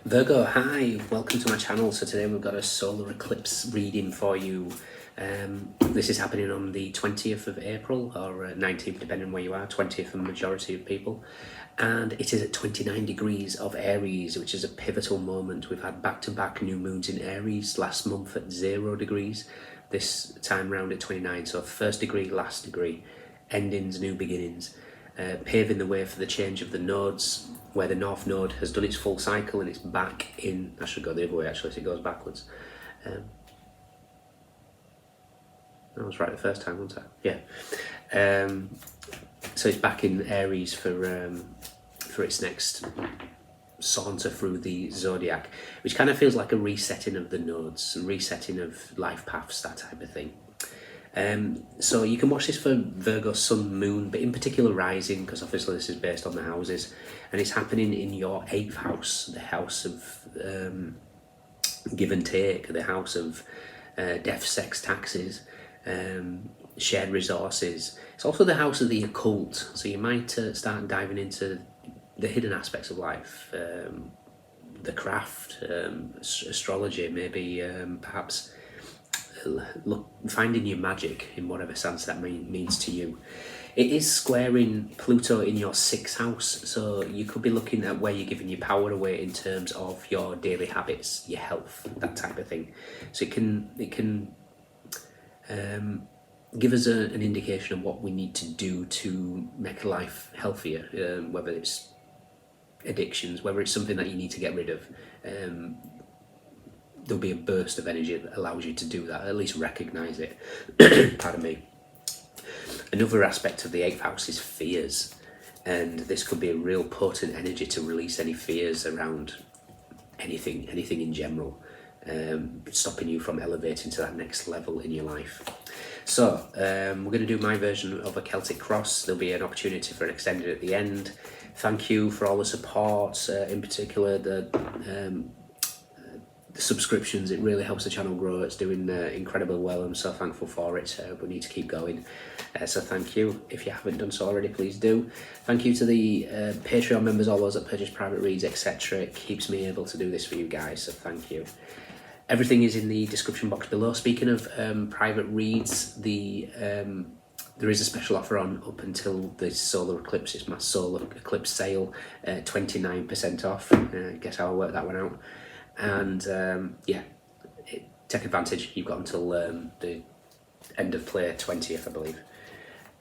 Virgo, hi, welcome to my channel. So today we've got a solar eclipse reading for you. This is happening on the 20th of April or 19th, depending on where you are, 20th for the majority of people. And it is at 29 degrees of Aries, which is a pivotal moment. We've had back-to-back new moons in Aries last month at 0 degrees, this time round at 29. So first degree, last degree, endings, new beginnings. Paving the way for the change of the nodes, where the North Node has done its full cycle and it's back in. I should go the other way actually, so it goes backwards. I was right the first time, wasn't I? Yeah. So it's back in Aries for its next saunter through the zodiac, which kind of feels like a resetting of the nodes and resetting of life paths, that type of thing. So you can watch this for Virgo, Sun, Moon, but in particular Rising, because obviously this is based on the houses, and it's happening in your 8th house, the house of give and take, the house of death, sex, taxes, shared resources. It's also the house of the occult, so you might start diving into the hidden aspects of life, the craft, astrology, maybe perhaps finding your magic in whatever sense that means to you. It is squaring Pluto in your 6th house, so you could be looking at where you're giving your power away in terms of your daily habits, your health, that type of thing. So it can give us an indication of what we need to do to make life healthier, whether it's addictions, whether it's something that you need to get rid of. There'll be a burst of energy that allows you to do that, at least recognize it. Pardon me. Another aspect of the 8th house is fears, and this could be a real potent energy to release any fears around anything in general, stopping you from elevating to that next level in your life. So we're going to do my version of a Celtic cross. There'll be an opportunity for an extended at the end. Thank you for all the support, in particular the subscriptions. It really helps the channel grow. It's doing incredibly well. I'm so thankful for it. We need to keep going. So thank you. If you haven't done so already, please do. Thank you to the Patreon members, all those that purchase private reads, etc. It keeps me able to do this for you guys, so thank you. Everything is in the description box below. Speaking of private reads, there is a special offer on up until the solar eclipse. It's my solar eclipse sale, 29% off. Guess how I worked that one out. And yeah, take advantage. You've got until the end of play 20th, I believe.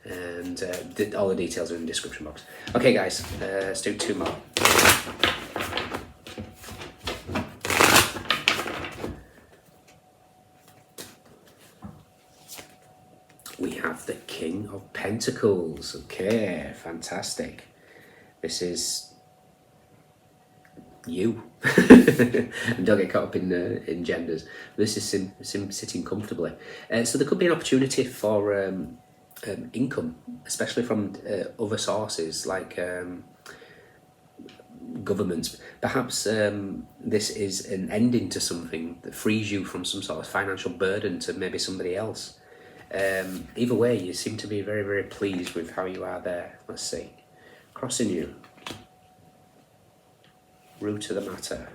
And all the details are in the description box. Okay guys, let's do 2 more. We have the King of Pentacles. Okay, fantastic. This is you. And don't get caught up in genders. This is sitting comfortably. So there could be an opportunity for income, especially from other sources like governments. Perhaps this is an ending to something that frees you from some sort of financial burden to maybe somebody else. Either way, you seem to be very, very pleased with how you are there. Let's see. Crossing you. Root of the matter.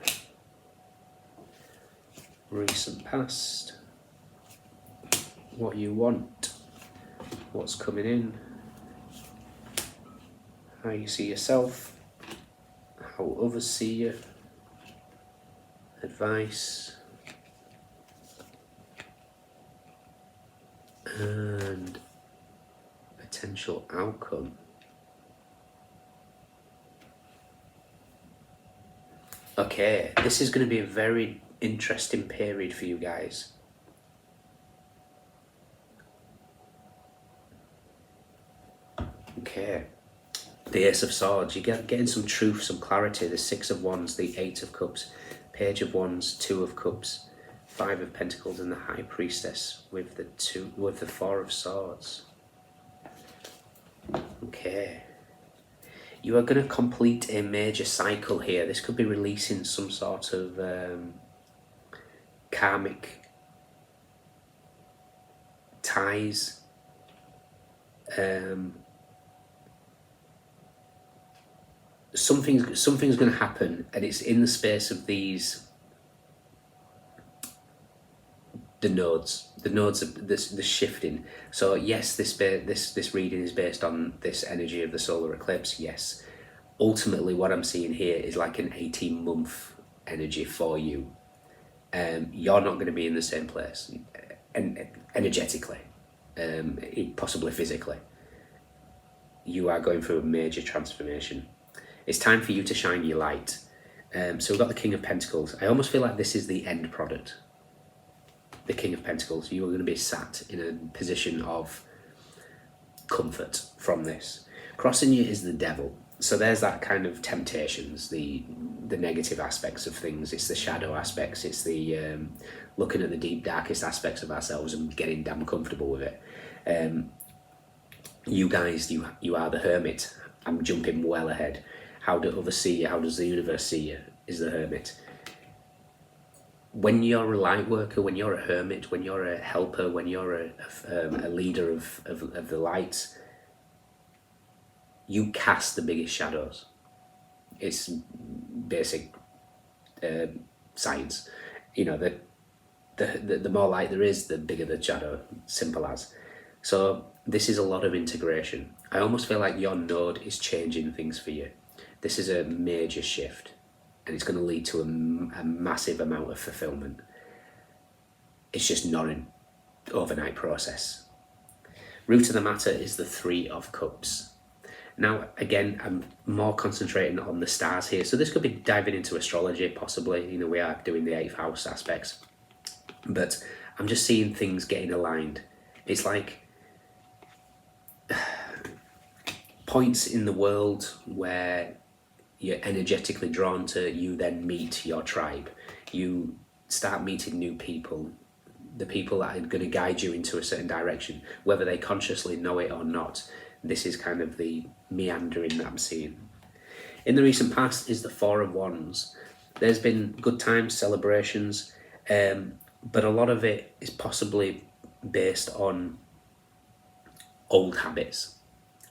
Recent past. What you want. What's coming in. How you see yourself. How others see you. Advice. And potential outcome. Okay, this is going to be a very interesting period for you guys. Okay, the Ace of Swords. You're getting some truth, some clarity. The 6 of Wands, the 8 of Cups, Page of Wands, 2 of Cups, 5 of Pentacles, and the High Priestess with the 4 of Swords. Okay. You are going to complete a major cycle here. This could be releasing some sort of karmic ties, something's going to happen, and it's in the space of these. The nodes of this shifting. So yes, this reading is based on this energy of the solar eclipse. Yes, ultimately what I'm seeing here is like an 18-month energy for you. You're not going to be in the same place, and energetically, possibly physically. You are going through a major transformation. It's time for you to shine your light. So we've got the King of Pentacles. I almost feel like this is the end product. The King of Pentacles, you are going to be sat in a position of comfort from this. Crossing you is the devil. So there's that kind of temptations, the negative aspects of things. It's the shadow aspects. It's the looking at the deep, darkest aspects of ourselves and getting damn comfortable with it. You guys, you are the hermit. I'm jumping well ahead. How do others see you? How does the universe see you? Is the hermit. When you're a light worker, when you're a hermit, when you're a helper, when you're a leader of the light, you cast the biggest shadows. It's basic science. You know, the more light there is, the bigger the shadow, simple as. So this is a lot of integration. I almost feel like your node is changing things for you. This is a major shift. And it's going to lead to a massive amount of fulfillment. It's just not an overnight process. Root of the matter is the Three of Cups. Now, again, I'm more concentrating on the stars here. So this could be diving into astrology, possibly. You know, we are doing the 8th house aspects. But I'm just seeing things getting aligned. It's like points in the world where you're energetically drawn to, you then meet your tribe. You start meeting new people, the people that are going to guide you into a certain direction, whether they consciously know it or not. This is kind of the meandering that I'm seeing. In the recent past is the Four of Wands. There's been good times, celebrations, but a lot of it is possibly based on old habits.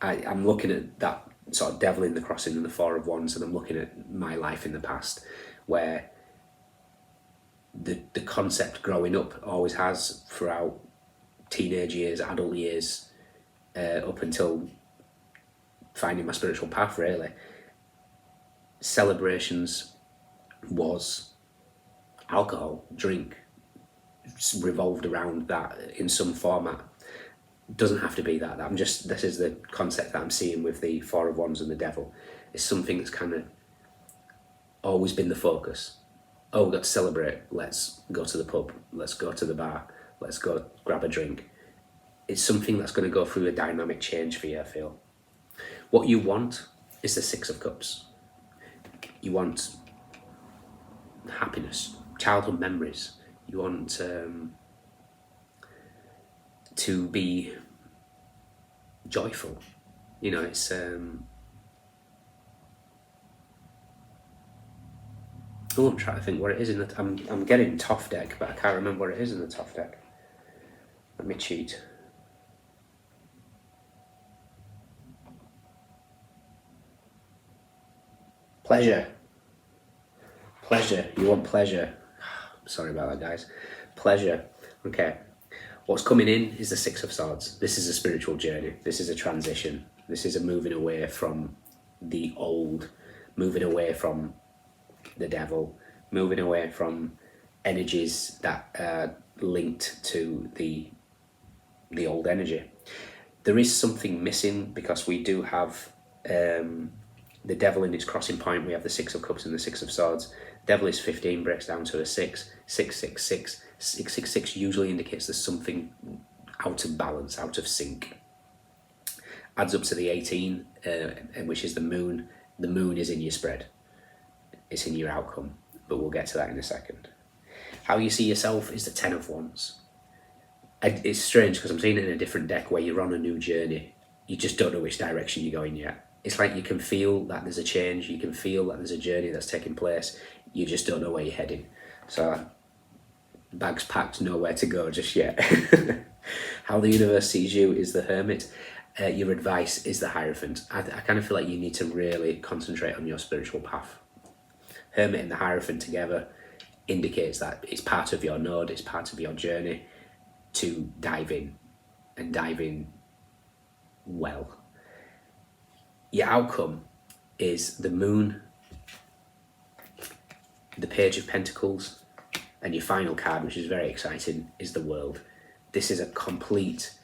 I'm looking at that sort of devil in the crossing and the Four of Wands, and I'm looking at my life in the past, where the concept growing up always has throughout teenage years, adult years, up until finding my spiritual path, really. Celebrations was alcohol, drink, revolved around that in some format. Doesn't have to be that. This is the concept that I'm seeing with the Four of Wands and the devil. It's something that's kind of always been the focus. Oh, we've got to celebrate. Let's go to the pub. Let's go to the bar. Let's go grab a drink. It's something that's going to go through a dynamic change for you, I feel. What you want is the Six of Cups. You want happiness, childhood memories. You want to be joyful. You know, it's I'm trying to think what it is in the I'm getting Toff deck, but I can't remember what it is in the Toff deck. Let me cheat. Pleasure. You want pleasure. Sorry about that, guys. Pleasure. Okay. What's coming in is the Six of Swords. This is a spiritual journey. This is a transition. This is a moving away from the old, moving away from the devil, moving away from energies that are linked to the old energy. There is something missing because we do have the devil in its crossing point. We have the Six of Cups and the Six of Swords. Devil is 15, breaks down to a 6. 666. 666 usually indicates there's something out of balance, out of sync. Adds up to the 18, which is the moon. The moon is in your spread. It's in your outcome, but we'll get to that in a second. How you see yourself is the 10 of Wands. It's strange because I'm seeing it in a different deck where you're on a new journey. You just don't know which direction you're going yet. It's like you can feel that there's a change. You can feel that there's a journey that's taking place. You just don't know where you're heading. So, bags packed, nowhere to go just yet. How the universe sees you is the Hermit. Your advice is the Hierophant. I kind of feel like you need to really concentrate on your spiritual path. Hermit and the Hierophant together indicates that it's part of your node, it's part of your journey to dive in, and dive in well. Your outcome is the Moon, the Page of Pentacles, and your final card, which is very exciting, is the World. This is a complete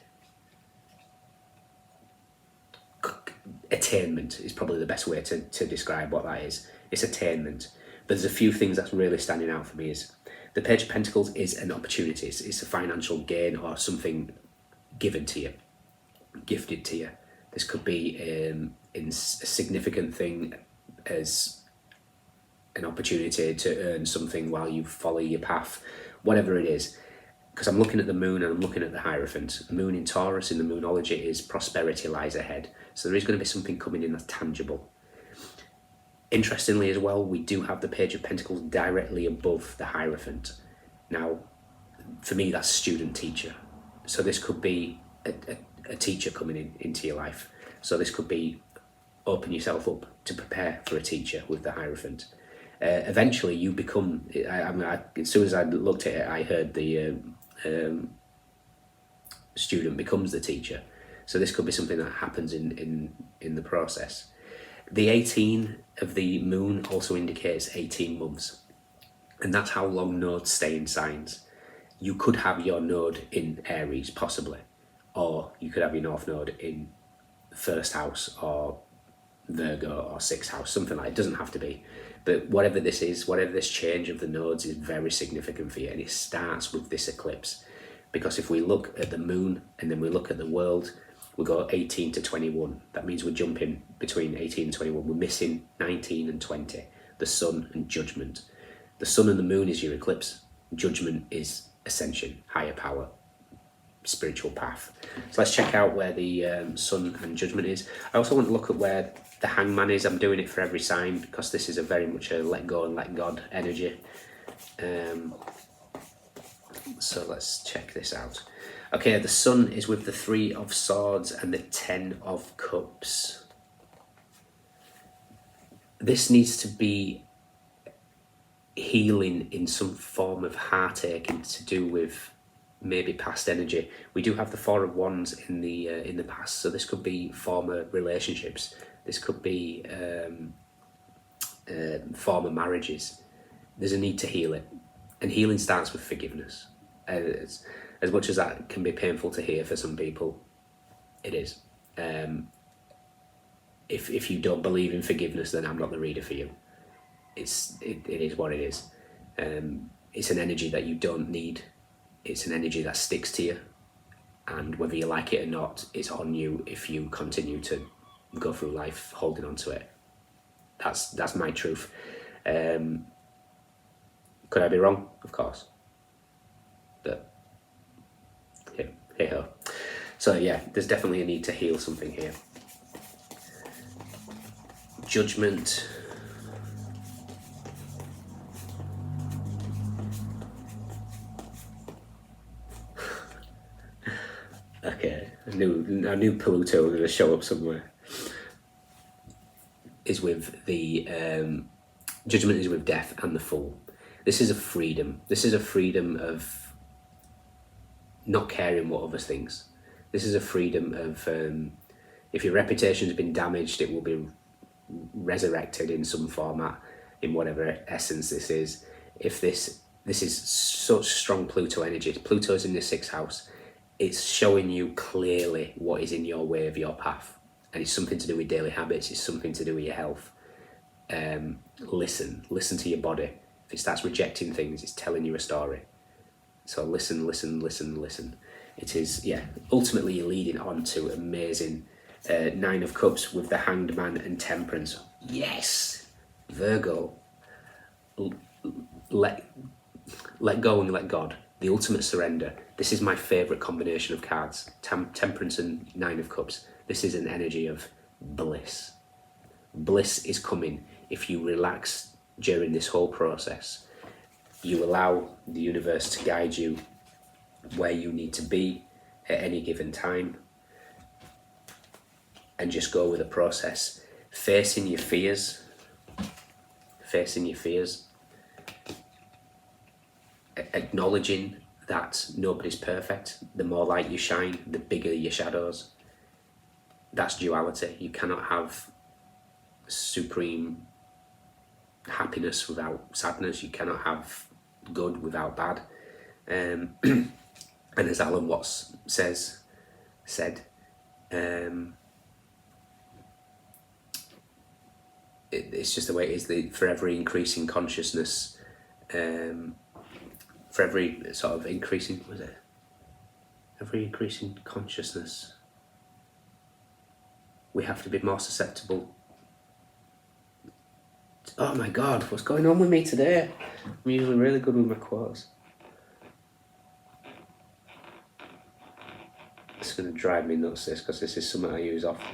attainment, is probably the best way to describe what that is. It's attainment. But there's a few things that's really standing out for me. Is the Page of Pentacles is an opportunity. It's a financial gain or something given to you, gifted to you. This could be in a significant thing as an opportunity to earn something while you follow your path, whatever it is. Because I'm looking at the Moon and I'm looking at the Hierophant. The Moon in Taurus in the Moonology is prosperity lies ahead. So there is going to be something coming in that's tangible. Interestingly as well, we do have the Page of Pentacles directly above the Hierophant. Now, for me, that's student-teacher. So this could be a teacher coming into your life. So this could be open yourself up to prepare for a teacher with the Hierophant. Eventually, you become. As soon as I looked at it, I heard the student becomes the teacher. So this could be something that happens in the process. The 18 of the Moon also indicates 18 months, and that's how long nodes stay in signs. You could have your node in Aries, possibly, or you could have your North Node in first house or Virgo or sixth house, something like that. It doesn't have to be. But whatever this is, whatever this change of the nodes is very significant for you, and it starts with this eclipse. Because if we look at the Moon and then we look at the World, we go 18 to 21. That means we're jumping between 18 and 21. We're missing 19 and 20, the Sun and Judgment. The Sun and the Moon is your eclipse. Judgment is ascension, higher power, spiritual path. So let's check out where the Sun and Judgment is. I also want to look at where the Hangman is. I'm doing it for every sign because this is a very much a let go and let God energy. So let's check this out. Okay, the Sun is with the 3 of Swords and the 10 of Cups. This needs to be healing in some form of heartache and to do with maybe past energy. We do have the 4 of Wands in the past, so this could be former relationships. This could be former marriages. There's a need to heal it, and healing starts with forgiveness. As much as that can be painful to hear for some people, it is. If you don't believe in forgiveness, then I'm not the reader for you. It is what it is. It's an energy that you don't need. It's an energy that sticks to you, and whether you like it or not, it's on you if you continue to go through life holding on to it. That's my truth. Could I be wrong? Of course. But hey ho. So yeah, there's definitely a need to heal something here. Judgment. Okay, I knew Pluto was going to show up somewhere. Is with the Judgment is with Death and the Fool. This is a freedom. This is a freedom of not caring what others thinks. This is a freedom of if your reputation has been damaged, it will be resurrected in some format, in whatever essence this is. If this is such strong Pluto energy. Pluto's in the 6th house. It's showing you clearly what is in your way of your path. And it's something to do with daily habits. It's something to do with your health. Listen to your body. If it starts rejecting things, it's telling you a story. So listen. It is, ultimately you're leading on to amazing 9 of Cups with the Hanged Man and Temperance. Yes! Virgo. Let go and let God. The ultimate surrender. This is my favourite combination of cards. Temperance and 9 of Cups. This is an energy of bliss. Bliss is coming if you relax during this whole process. You allow the universe to guide you where you need to be at any given time. and just go with the process. Facing your fears. Facing your fears. Acknowledging that nobody's perfect. The more light you shine, the bigger your shadows. That's duality. You cannot have supreme happiness without sadness. You cannot have good without bad. And as Alan Watts said, it's just the way it is. The forever increasing consciousness, for every sort of increasing, every increasing consciousness, we have to be more susceptible. Oh my God, what's going on with me today? I'm usually really good with my quotes. It's going to drive me nuts, this, because this is something I use often.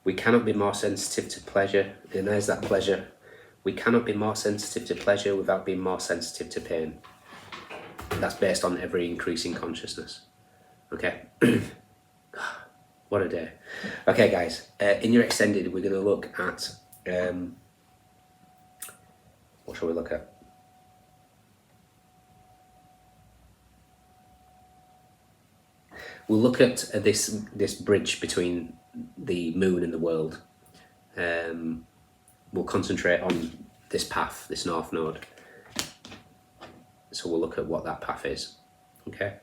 We cannot be more sensitive to pleasure, and there's that pleasure. We cannot be more sensitive to pleasure without being more sensitive to pain. That's based on every increasing consciousness. Okay? What a day. Okay, guys, in your extended, we're going to look at, what shall we look at? We'll look at this bridge between the moon and the world. We'll concentrate on this path, this north node. So we'll look at what that path is. Okay?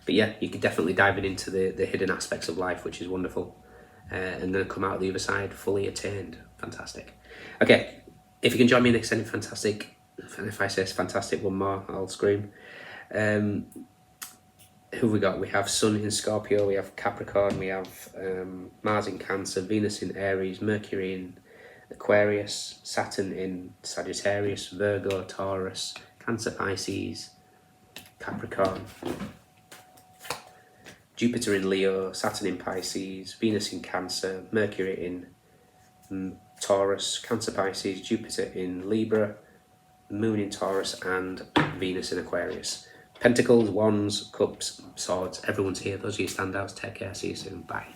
But yeah, you could definitely dive into the hidden aspects of life, which is wonderful. And then come out the other side fully attained. Fantastic. Okay, if you can join me in extended, fantastic. And if I say fantastic one more, I'll scream. Who have we got? We have Sun in Scorpio, we have Capricorn, we have Mars in Cancer, Venus in Aries, Mercury in Aquarius, Saturn in Sagittarius, Virgo, Taurus, Cancer, Pisces, Capricorn, Jupiter in Leo, Saturn in Pisces, Venus in Cancer, Mercury in Taurus, Cancer, Pisces, Jupiter in Libra, Moon in Taurus, and Venus in Aquarius. Pentacles, Wands, Cups, Swords, everyone's here. Those are your standouts. Take care. See you soon. Bye.